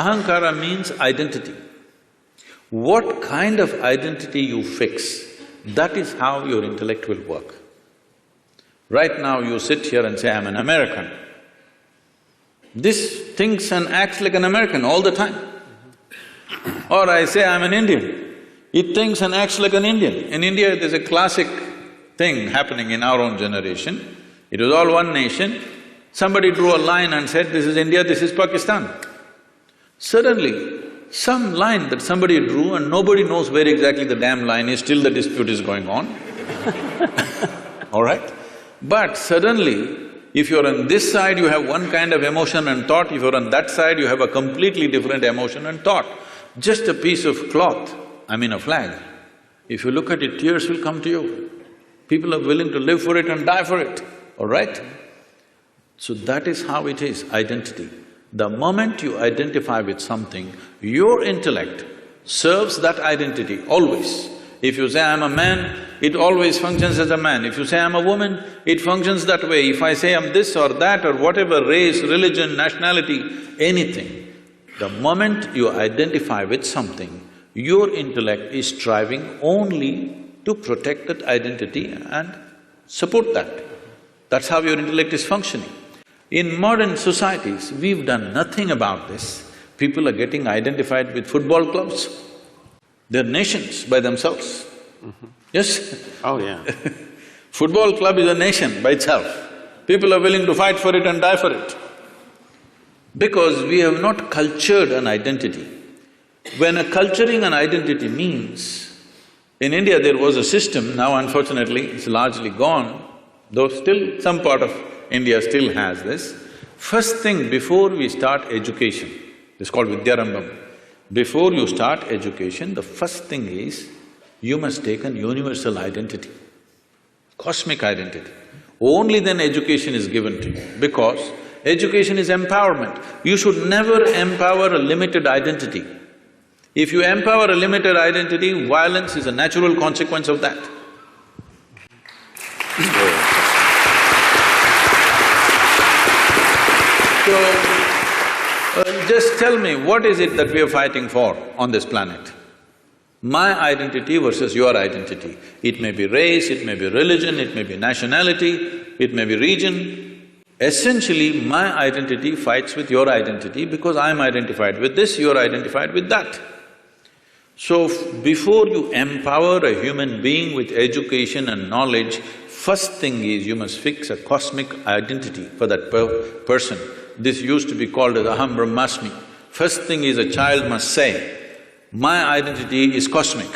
Ahankara means identity. What kind of identity you fix, that is how your intellect will work. Right now you sit here and say, I'm an American. This thinks and acts like an American all the time. Or I say, I'm an Indian. It thinks and acts like an Indian. In India, there's a classic thing happening in our own generation. It was all one nation. Somebody drew a line and said, this is India, this is Pakistan. Suddenly, some line that somebody drew and nobody knows where exactly the damn line is, still the dispute is going on. All right? But suddenly, if you're on this side, you have one kind of emotion and thought, if you're on that side, you have a completely different emotion and thought. Just a piece of cloth, I mean a flag, if you look at it, tears will come to you. People are willing to live for it and die for it, all right? So that is how it is, identity. The moment you identify with something, your intellect serves that identity, always. If you say, I'm a man, it always functions as a man. If you say, I'm a woman, it functions that way. If I say I'm this or that or whatever, race, religion, nationality, anything, the moment you identify with something, your intellect is striving only to protect that identity and support that. That's how your intellect is functioning. In modern societies, we've done nothing about this. People are getting identified with football clubs. They're nations by themselves. Yes? Oh, yeah. Football club is a nation by itself. People are willing to fight for it and die for it. Because we have not cultured an identity. When a culturing an identity means, in India there was a system, now unfortunately it's largely gone, though still some part of India still has this. First thing before we start education, it's called Vidyarambham. Before you start education, the first thing is, you must take an universal identity, cosmic identity. Only then education is given to you, because education is empowerment. You should never empower a limited identity. If you empower a limited identity, violence is a natural consequence of that. So, just tell me, what is it that we are fighting for on this planet? My identity versus your identity. It may be race, it may be religion, it may be nationality, it may be region. Essentially, my identity fights with your identity because I'm identified with this, you're identified with that. So, before you empower a human being with education and knowledge, first thing is you must fix a cosmic identity for that person. This used to be called as Aham Brahmasmi. First thing is a child must say, my identity is cosmic.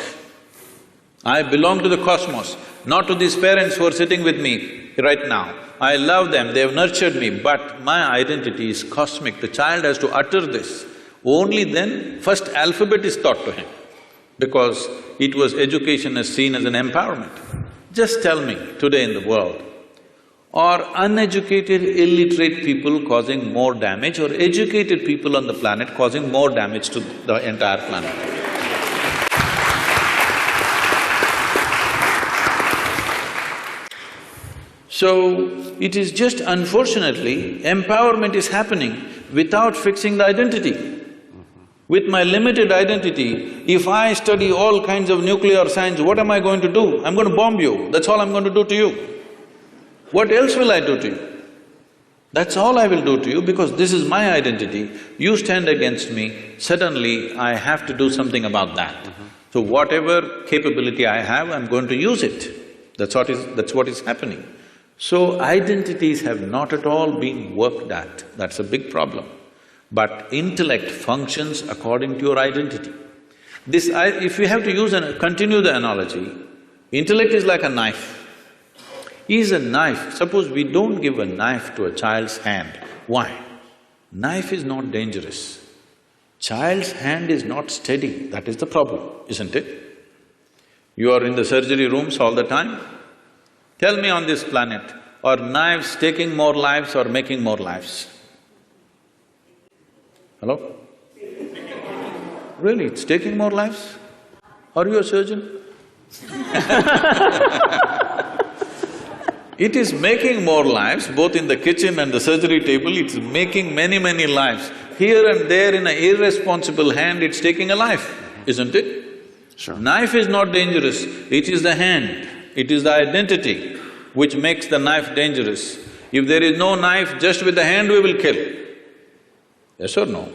I belong to the cosmos, not to these parents who are sitting with me right now. I love them, they have nurtured me, but my identity is cosmic. The child has to utter this. Only then, first alphabet is taught to him, because it was education as seen as an empowerment. Just tell me, today in the world, are uneducated, illiterate people causing more damage or educated people on the planet causing more damage to the entire planet? So, it is just unfortunately, empowerment is happening without fixing the identity. With my limited identity, if I study all kinds of nuclear science, what am I going to do? I'm going to bomb you, that's all I'm going to do to you. What else will I do to you? That's all I will do to you because this is my identity. You stand against me, suddenly I have to do something about that. So whatever capability I have, I'm going to use it. That's what is happening. So identities have not at all been worked at, that's a big problem. But intellect functions according to your identity. If we have to continue the analogy, intellect is like a knife. Is a knife, suppose we don't give a knife to a child's hand. Why? Knife is not dangerous. Child's hand is not steady, that is the problem, isn't it? You are in the surgery rooms all the time. Tell me on this planet, are knives taking more lives or making more lives? Hello? Really, it's taking more lives? Are you a surgeon? It is making more lives, both in the kitchen and the surgery table, it's making many lives. Here and there in an irresponsible hand, it's taking a life, isn't it? Sure. Knife is not dangerous, it is the hand, it is the identity which makes the knife dangerous. If there is no knife, just with the hand we will kill. Yes or no?